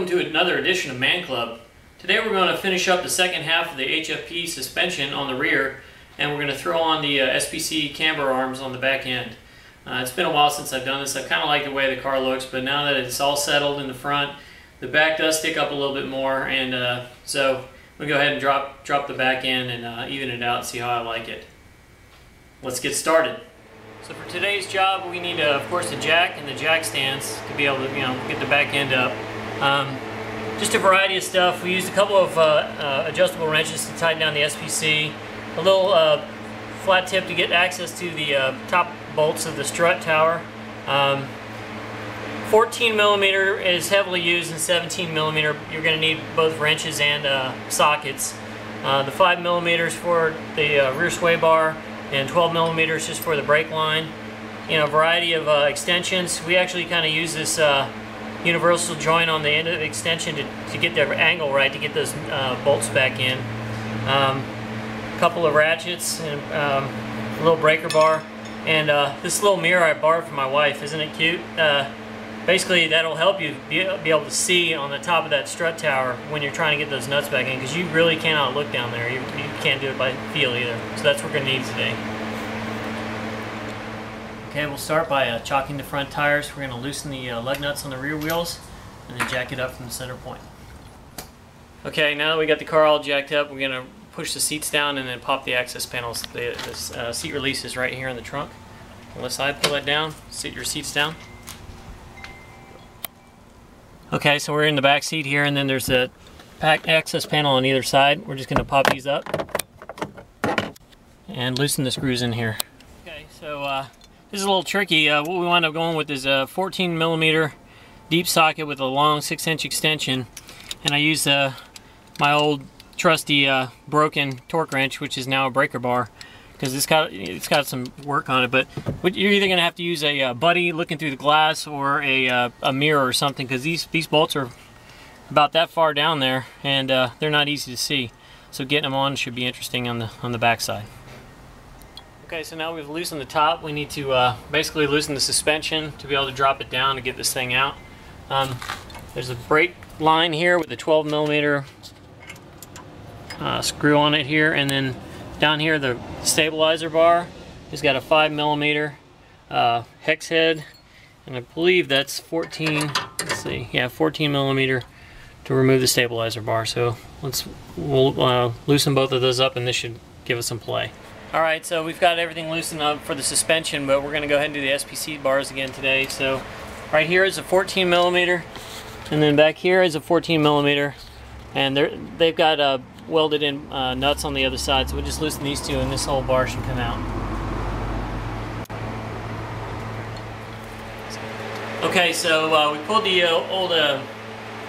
welcome to another edition of ManClub. Today we're going to finish up the second half of the HFP suspension on the rear, and we're going to throw on the SPC camber arms on the back end. It's been a while since I've done this. I kind of like the way the car looks, but now that it's all settled in the front, the back does stick up a little bit more, and so we'll go ahead and drop the back end and even it out and see how I like it. Let's get started. So for today's job, we need, of course, the jack and the jack stands to be able to, get the back end up. Just a variety of stuff. We used a couple of adjustable wrenches to tighten down the SPC, a little flat tip to get access to the top bolts of the strut tower. 14 millimeter is heavily used, and 17 millimeter you're going to need both wrenches and sockets. The 5 millimeters for the rear sway bar, and 12 millimeters just for the brake line. A variety of extensions. We actually kind of use this universal joint on the end of the extension to get the angle right, to get those bolts back in. A couple of ratchets and a little breaker bar, and this little mirror I borrowed from my wife. Isn't it cute? Basically that'll help you be able to see on the top of that strut tower when you're trying to get those nuts back in, because you really cannot look down there. You can't do it by feel either. So that's what we're going to need today. Okay, we'll start by chocking the front tires. We're going to loosen the lug nuts on the rear wheels and then jack it up from the center point. Okay, now that we got the car all jacked up, we're going to push the seats down and then pop the access panels. The seat release is right here in the trunk. On the side, pull that down, sit your seats down. Okay, so we're in the back seat here, and then there's a access panel on either side. We're just going to pop these up and loosen the screws in here. Okay, so this is a little tricky. What we wind up going with is a 14 millimeter deep socket with a long 6-inch extension, and I use my old trusty broken torque wrench, which is now a breaker bar, because it's got some work on it. But you're either going to have to use a buddy looking through the glass, or a mirror or something, because these bolts are about that far down there, and they're not easy to see. So getting them on should be interesting on the back side. Okay, so now we've loosened the top. We need to basically loosen the suspension to be able to drop it down to get this thing out. There's a brake line here with a 12 millimeter screw on it here, and then down here the stabilizer bar has got a 5 millimeter hex head, and I believe that's 14. Let's see, yeah, 14 millimeter to remove the stabilizer bar. So we'll loosen both of those up, and this should give us some play. All right, so we've got everything loosened up for the suspension, but we're going to go ahead and do the SPC bars again today. So right here is a 14 millimeter, and then back here is a 14 millimeter, and they've got welded in nuts on the other side, so we'll just loosen these two and this whole bar should come out. Okay, so we pulled the old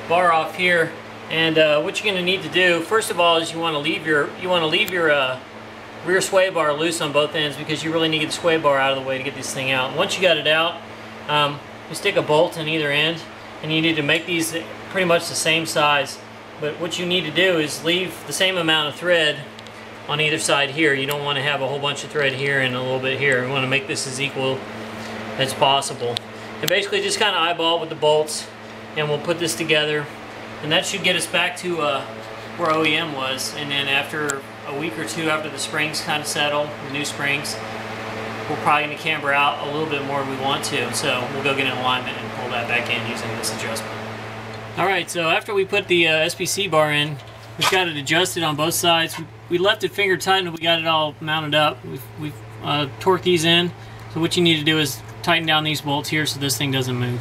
bar off here, and what you're going to need to do first of all is you want to leave your rear sway bar loose on both ends, because you really need to get the sway bar out of the way to get this thing out. Once you got it out, you stick a bolt in either end, and you need to make these pretty much the same size. But what you need to do is leave the same amount of thread on either side here. You don't want to have a whole bunch of thread here and a little bit here. We want to make this as equal as possible. And basically just kind of eyeball with the bolts, and we'll put this together. And that should get us back to where OEM was. And then after a week or two, after the springs kind of settle, the new springs, we're probably going to camber out a little bit more if we want to. So we'll go get an alignment and pull that back in using this adjustment. Alright, so after we put the SPC bar in, we've got it adjusted on both sides. We left it finger tight and we got it all mounted up. We've torqued these in. So what you need to do is tighten down these bolts here so this thing doesn't move.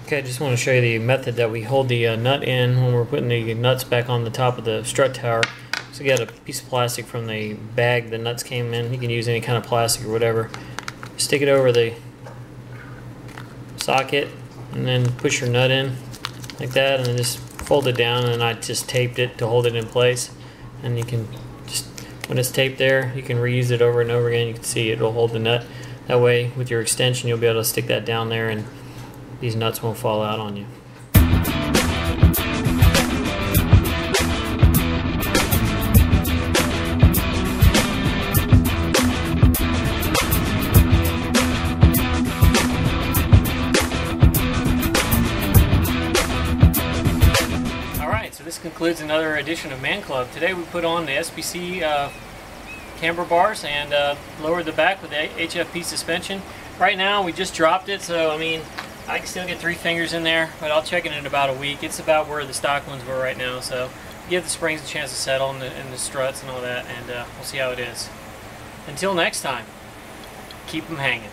Okay, I just want to show you the method that we hold the nut in when we're putting the nuts back on the top of the strut tower. So you got a piece of plastic from the bag the nuts came in. You can use any kind of plastic or whatever. Stick it over the socket, and then push your nut in like that, and then just fold it down, and I just taped it to hold it in place. And you can just, when it's taped there, you can reuse it over and over again. You can see it'll hold the nut. That way with your extension you'll be able to stick that down there, and these nuts won't fall out on you. concludes another edition of ManClub. Today we put on the SPC camber bars and lowered the back with the HFP suspension. Right now we just dropped it, so I mean I can still get 3 fingers in there, but I'll check it in about a week. It's about where the stock ones were right now, so give the springs a chance to settle and the struts and all that, and we'll see how it is. Until next time, keep them hanging.